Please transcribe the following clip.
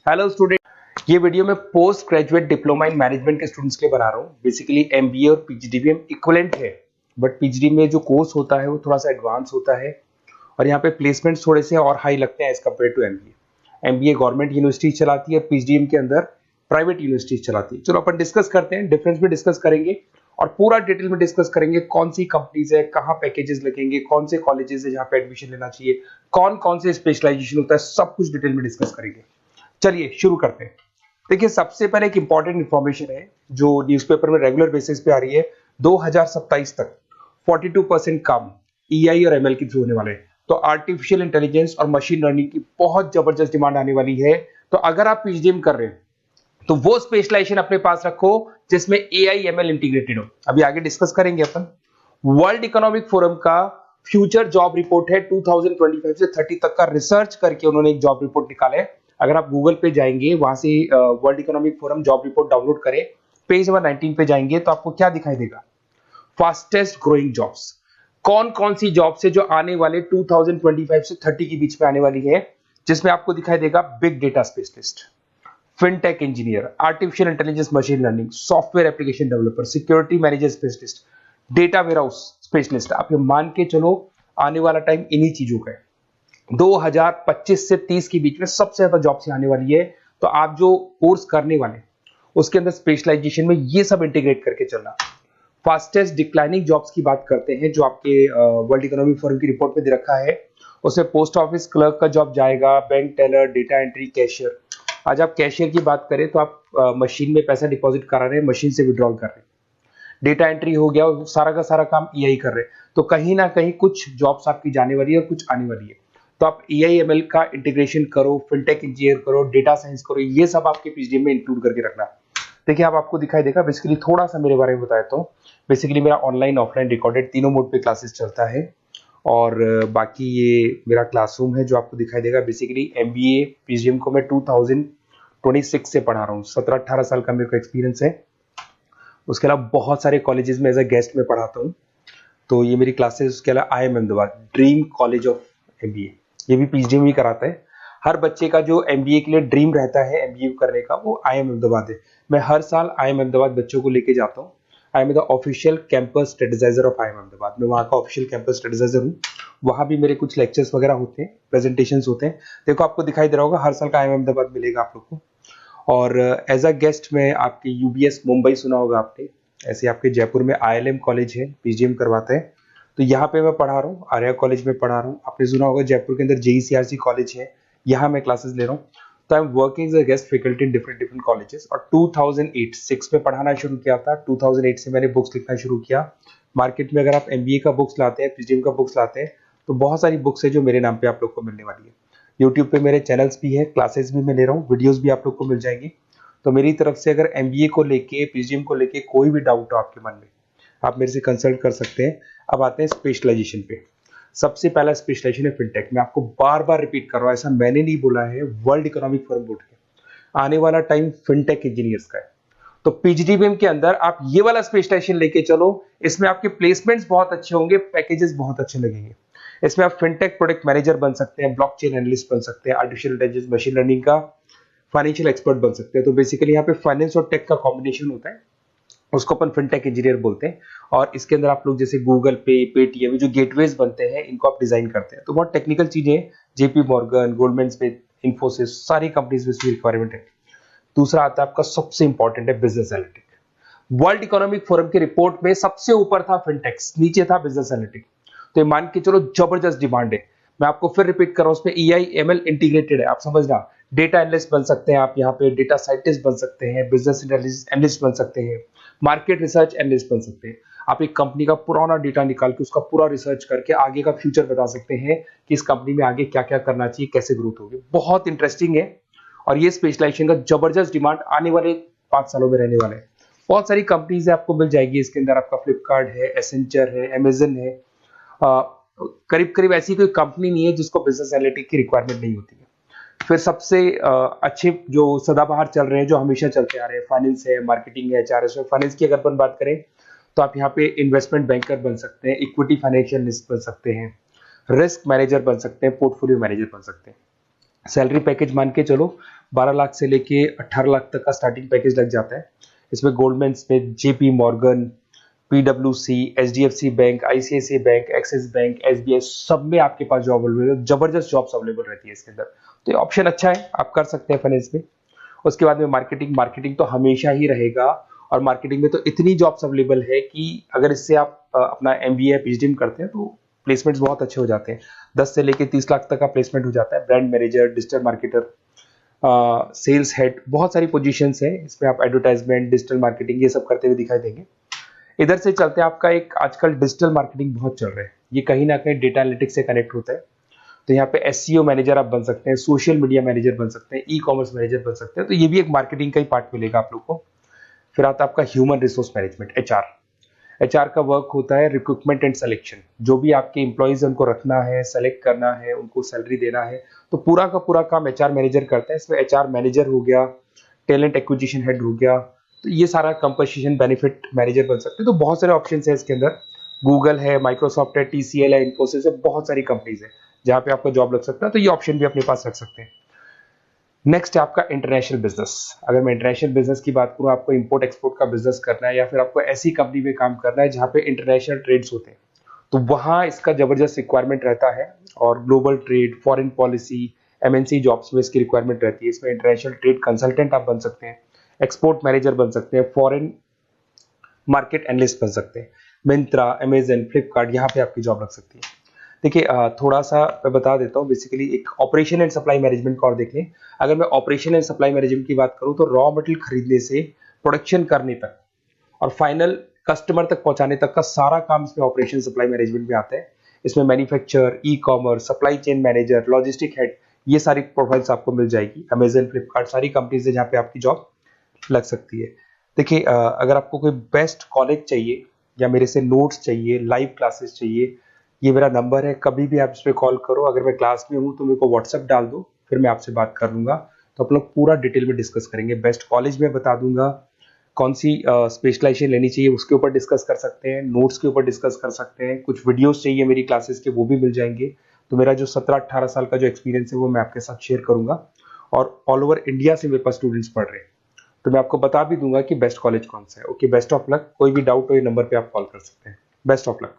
Hello student, ये video मैं post graduate diploma in management के स्टूडेंट्स के लिए बना रहा हूँ। बेसिकली एमबीए और पीजीडीबीएम इक्विवेलेंट है, बट पीजीडी में जो कोर्स होता है वो थोड़ा सा एडवांस होता है और यहाँ पे प्लेसमेंट्स थोड़े से और हाई लगते हैं as compare to MBA. MBA government university चलाती है, पीजीडीएम के अंदर प्राइवेट यूनिवर्सिटी चलाती है। चलो अपन डिस्कस करते हैं, डिफरेंस भी डिस्कस करेंगे और पूरा डिटेल में डिस्कस करेंगे कौन सी कंपनीज है, कहाँ पैकेजेस लगेंगे, कौन से कॉलेजेस है जहाँ पे एडमिशन लेना चाहिए, कौन कौन से स्पेशलाइजेशन होता है, सब कुछ डिटेल में डिस्कस करेंगे। चलिए शुरू करते हैं। देखिए, सबसे पहले एक इंपॉर्टेंट इंफॉर्मेशन है जो न्यूज़पेपर में रेगुलर बेसिस पे आ रही है। 2027 तक 42% काम ईआई और एमएल के थ्रू होने वाले हैं। तो आर्टिफिशियल इंटेलिजेंस और मशीन लर्निंग की बहुत जबरदस्त डिमांड आने वाली है। तो अगर आप पीजीडीएम कर रहे हैं तो वो स्पेशलाइजेशन अपने पास रखो जिसमें एआई एमएल इंटीग्रेटेड हो। अभी आगे डिस्कस करेंगे अपन। वर्ल्ड इकोनॉमिक फोरम का फ्यूचर जॉब रिपोर्ट है, 2025 से 30 तक का रिसर्च करके उन्होंने एक जॉब रिपोर्ट निकाला है। अगर आप गूगल पे जाएंगे, वहां से world economic forum job report download करें, पेज नंबर 19 पे जाएंगे तो आपको क्या दिखाई देगा? फास्टेस्ट ग्रोइंग जॉब्स, कौन कौन सी जॉब्स है जो आने वाले 2025 से 30 के बीच में आने वाली है, जिसमें आपको दिखाई देगा big data specialist, fintech engineer, artificial intelligence machine learning, software application developer, security manager specialist, data warehouse specialist. आप ये मान के चलो आने वाला टाइम इन्हीं चीजों का है। 2025 से 30 के बीच में सबसे ज्यादा जॉब्स आने वाली है। तो आप जो कोर्स करने वाले उसके अंदर स्पेशलाइजेशन में ये सब इंटीग्रेट करके चलना। फास्टेस्ट डिक्लाइनिंग जॉब्स की बात करते हैं जो आपके वर्ल्ड इकोनॉमिक फोरम की रिपोर्ट में दे रखा है। उसमें पोस्ट ऑफिस क्लर्क का जॉब जाएगा, bank teller, data entry, cashier. आज आप कैशियर की बात करें तो आप मशीन में पैसा डिपॉजिट करा रहे हैं, मशीन से विड्रॉल कर रहे हैं। डेटा एंट्री हो गया, सारा का सारा काम ईआई कर रहे हैं। तो कहीं ना कहीं कुछ जॉब्स आपकी जाने वाली है और कुछ आने वाली है। तो आप ईआई एमएल का इंटीग्रेशन करो, फिनटेक इंजीनियर करो, डेटा साइंस करो, ये सब आपके पीजीडीएम में इंक्लूड करके रखना। देखिए, अब आपको दिखाई देगा। बेसिकली थोड़ा सा मेरे बारे में बताया तो बेसिकली मेरा ऑनलाइन ऑफलाइन रिकॉर्डेड तीनों मोड पे क्लासेस चलता है और बाकी ये मेरा क्लासरूम है जो आपको दिखाई देगा। बेसिकली एमबीए पीजीडीएम को मैं 2026 से पढ़ा रहा हूँ। 17-18 साल का मेरे को एक्सपीरियंस है। उसके अलावा बहुत सारे कॉलेजेस में एज अ गेस्ट में पढ़ाता हूँ। तो ये मेरी क्लासेस, उसके अलावा IIM Ahmedabad dream college of MBA, ये भी पीजीडीएम ही कराता है। हर बच्चे का जो एमबीए के लिए ड्रीम रहता है एमबीए करने का, वो आईएम अहमदाबाद है। मैं हर साल आईएम अहमदाबाद बच्चों को लेके जाता हूँ। I am the official campus strategiser of IIM Ahmedabad. मैं वहाँ का ऑफिशियल कैंपस स्ट्रेटेजाइजर हूँ। वहाँ भी मेरे कुछ लेक्चर्स वगैरह होते हैं, प्रेजेंटेशंस होते हैं। देखो, आपको दिखाई दे रहा होगा हर साल का आईएम अहमदाबाद मिलेगा आप लोग को। और एज अ गेस्ट में आपके यूबीएस मुंबई सुना होगा आपने, ऐसे आपके जयपुर में आईएलएम कॉलेज है, पीजीडीएम करवाते हैं। तो यहाँ पे मैं पढ़ा रहा हूँ, आर्या कॉलेज में पढ़ा रहा हूँ। आपने सुना होगा जयपुर के अंदर जेईसीआरसी कॉलेज है, यहाँ मैं क्लासेस ले रहा हूँ। तो I am working as a guest faculty in different different colleges. और 2008-6 में पढ़ाना शुरू किया था। 2008 से मैंने बुक्स लिखना शुरू किया। मार्केट में अगर आप एमबीए का बुक्स लाते हैं, पीजीडीएम का बुक्स लाते हैं, तो बहुत सारी बुक्स है जो मेरे नाम पे आप लोग को मिलने वाली है। यूट्यूब पे मेरे चैनल्स भी है, क्लासेस भी मैं ले रहा हूँ, वीडियोज भी आप लोग को मिल जाएंगी। तो मेरी तरफ से अगर एमबीए को लेके, पीजीडीएम को लेके कोई भी डाउट हो आपके मन में, आप मेरे से कंसल्ट कर सकते हैं। अब आते हैं स्पेशलाइजेशन पे। सबसे पहला स्पेशलाइजेशन है फिनटेक। मैं आपको बार बार रिपीट कर रहा हूँ, ऐसा मैंने नहीं बोला है, वर्ल्ड इकोनॉमिक फोरम बोर्ड के आने वाला टाइम फिनटेक इंजीनियर्स का है। तो पीजीडीबीएम के अंदर आप ये वाला स्पेशलाइजेशन लेके चलो। इसमें आपके प्लेसमेंट्स बहुत अच्छे होंगे, पैकेजेस बहुत अच्छे लगेंगे। इसमें आप फिनटेक प्रोडक्ट मैनेजर बन सकते हैं, ब्लॉकचेन एनालिस्ट बन सकते हैं, आर्टिफिशियल इंटेलिजेंस मशीन लर्निंग का फाइनेंशियल एक्सपर्ट बन सकते हैं। तो बेसिकली यहाँ पे फाइनेंस और टेक का कॉम्बिनेशन होता है, उसको अपन फिनटेक इंजीनियर बोलते हैं। और इसके अंदर आप लोग जैसे गूगल पे, पेटीएम, जो गेटवेज बनते हैं, इनको आप डिजाइन करते हैं। तो बहुत टेक्निकल चीजें हैं। JP Morgan, Goldman Smith, Infosys, सारी कंपनीज में इसकी रिक्वायरमेंट है। दूसरा आता है आपका सबसे इंपॉर्टेंट है business analytic. World economic forum की रिपोर्ट में सबसे ऊपर था फिनटेक्स, नीचे था बिजनेस एनालिटिक। तो ये मान के चलो जबरदस्त डिमांड है। मैं आपको फिर रिपीट कर रहा हूं, उसमें ईआई एमएल इंटीग्रेटेड है। आप समझना, डेटा एनालिस्ट बन सकते हैं आप, यहाँ पे डेटा साइंटिस्ट बन सकते हैं, बिजनेस एनालिस्ट बन सकते हैं, मार्केट रिसर्च एनालिस्ट बन सकते हैं। आप एक कंपनी का पुराना डेटा निकाल के उसका पूरा रिसर्च करके आगे का फ्यूचर बता सकते हैं कि इस कंपनी में आगे क्या क्या करना चाहिए, कैसे ग्रोथ होगी। बहुत इंटरेस्टिंग है और ये स्पेशलाइजेशन का जबरदस्त डिमांड आने वाले 5 सालों में रहने वाले हैं। बहुत सारी कंपनीज है, आपको मिल जाएगी इसके अंदर। आपका फ्लिपकार्ट है, एसेंचर है, अमेजन है। करीब करीब ऐसी कोई कंपनी नहीं है जिसको बिजनेस एनालिटिक की रिक्वायरमेंट नहीं होती है। फिर सबसे अच्छे जो सदाबहार चल रहे हैं, जो हमेशा चलते आ रहे हैं, फाइनेंस है, मार्केटिंग है, एचआरएस है। फाइनेंस की अगर अपन बात करें तो आप यहाँ पे इन्वेस्टमेंट बैंकर बन सकते हैं, इक्विटी फाइनेंशियल एनालिस्ट बन सकते हैं, रिस्क मैनेजर बन सकते हैं, पोर्टफोलियो मैनेजर बन सकते हैं। सैलरी पैकेज मान के चलो 12 लाख से लेके 18 लाख तक का स्टार्टिंग पैकेज लग जाता है। इसमें गोल्डमैन स्मिथ, जेपी मॉर्गन, पीडब्ल्यूसी, HDFC bank, ICICI bank, Axis bank, SBI, सब में आपके पास जॉब अवेलेबल है। जबरदस्त जॉब्स अवेलेबल रहती है इसके अंदर, तो ये ऑप्शन अच्छा है, आप कर सकते हैं फाइनेंस में। उसके बाद में मार्केटिंग, मार्केटिंग तो हमेशा ही रहेगा, और मार्केटिंग में तो इतनी जॉब्स अवेलेबल है कि अगर इससे आप अपना एमबीए या पीएचडी करते हैं तो प्लेसमेंट्स बहुत अच्छे हो जाते हैं। 10 से लेके 30 लाख तक का प्लेसमेंट हो जाता है। Brand manager, digital marketer, sales head, बहुत सारी पोजीशंस हैं इसमें। आप एडवर्टाइजमेंट, डिजिटल मार्केटिंग ये सब करते हुए दिखाई देंगे। इधर से चलते हैं, आपका एक आजकल डिजिटल मार्केटिंग बहुत चल रहा है, ये कहीं ना कहीं डेटा एनालिटिक्स से कनेक्ट होता है। तो यहाँ पे एसईओ मैनेजर आप बन सकते हैं, सोशल मीडिया मैनेजर बन सकते हैं, ई कॉमर्स मैनेजर बन सकते हैं, तो ये भी एक मार्केटिंग का ही पार्ट मिलेगा आप लोग को। फिर आता है आपका human resource management, HR. HR का वर्क होता है रिक्रूटमेंट एंड सिलेक्शन। जो भी आपके एम्प्लॉइज उनको रखना है, सेलेक्ट करना है, उनको सैलरी देना है, तो पूरा का पूरा काम एचआर मैनेजर करता है। इसमें एचआर मैनेजर हो गया, टैलेंट एक्विजिशन हेड हो गया, तो ये सारा कंपनसेशन बेनिफिट मैनेजर बन सकते हैं। तो बहुत सारे ऑप्शन है इसके अंदर। गूगल है, माइक्रोसॉफ्ट है, टीसीएल है, इन्फोसिस है, बहुत सारी कंपनीज है जहां पे आपका जॉब लग सकता है, तो ये ऑप्शन भी अपने पास रख सकते हैं। नेक्स्ट है आपका इंटरनेशनल बिजनेस। अगर मैं इंटरनेशनल बिजनेस की बात करूं, आपको इंपोर्ट एक्सपोर्ट का बिजनेस करना है या फिर आपको ऐसी कंपनी में काम करना है जहां पे इंटरनेशनल ट्रेड्स होते हैं, तो वहां इसका जबरदस्त रिक्वायरमेंट रहता है। और global trade, foreign policy, MNC jobs में इसकी रिक्वायरमेंट रहती है। इसमें इंटरनेशनल ट्रेड कंसल्टेंट आप बन सकते हैं, एक्सपोर्ट मैनेजर बन सकते हैं, फॉरेन मार्केट एनालिस्ट बन सकते हैं। मिंत्रा, अमेजन, फ्लिपकार्ट, यहाँ पे आपकी जॉब लग सकती है। देखिए थोड़ा सा मैं बता देता हूँ। बेसिकली एक ऑपरेशन एंड सप्लाई मैनेजमेंट का और देख लें। अगर मैं ऑपरेशन एंड सप्लाई मैनेजमेंट की बात करूँ, तो रॉ मटेरियल खरीदने से प्रोडक्शन करने तक और फाइनल कस्टमर तक पहुंचाने तक का सारा काम इसमें ऑपरेशन सप्लाई मैनेजमेंट में आता है। इसमें manufacture, e commerce, supply chain manager, logistic head, ये सारी प्रोफाइल्स आपको मिल जाएगी। अमेजन, फ्लिपकार्ट, सारी कंपनीज है जहाँ पे आपकी जॉब लग सकती है। देखिए अगर आपको कोई बेस्ट कॉलेज चाहिए या मेरे से नोट्स चाहिए, लाइव क्लासेस चाहिए, ये मेरा नंबर है, कभी भी आप इस पर कॉल करो। अगर मैं क्लास में हूँ तो मेरे को व्हाट्सएप डाल दो, फिर मैं आपसे बात कर लूंगा। तो आप लोग पूरा डिटेल में डिस्कस करेंगे। बेस्ट कॉलेज में बता दूंगा, कौन सी स्पेशलाइजेशन लेनी चाहिए उसके ऊपर डिस्कस कर सकते हैं, नोट्स के ऊपर डिस्कस कर सकते हैं, कुछ वीडियोस चाहिए मेरी क्लासेस के वो भी मिल जाएंगे। तो मेरा जो 17-18 साल का जो एक्सपीरियंस है वो मैं आपके साथ शेयर करूंगा। और ऑल ओवर इंडिया से मेरे पास स्टूडेंट्स पढ़ रहे हैं, तो मैं आपको बता भी दूंगा कि बेस्ट कॉलेज कौन सा है। Okay, best of luck. कोई भी डाउट हो ये नंबर पे आप कॉल कर सकते हैं। Best of luck.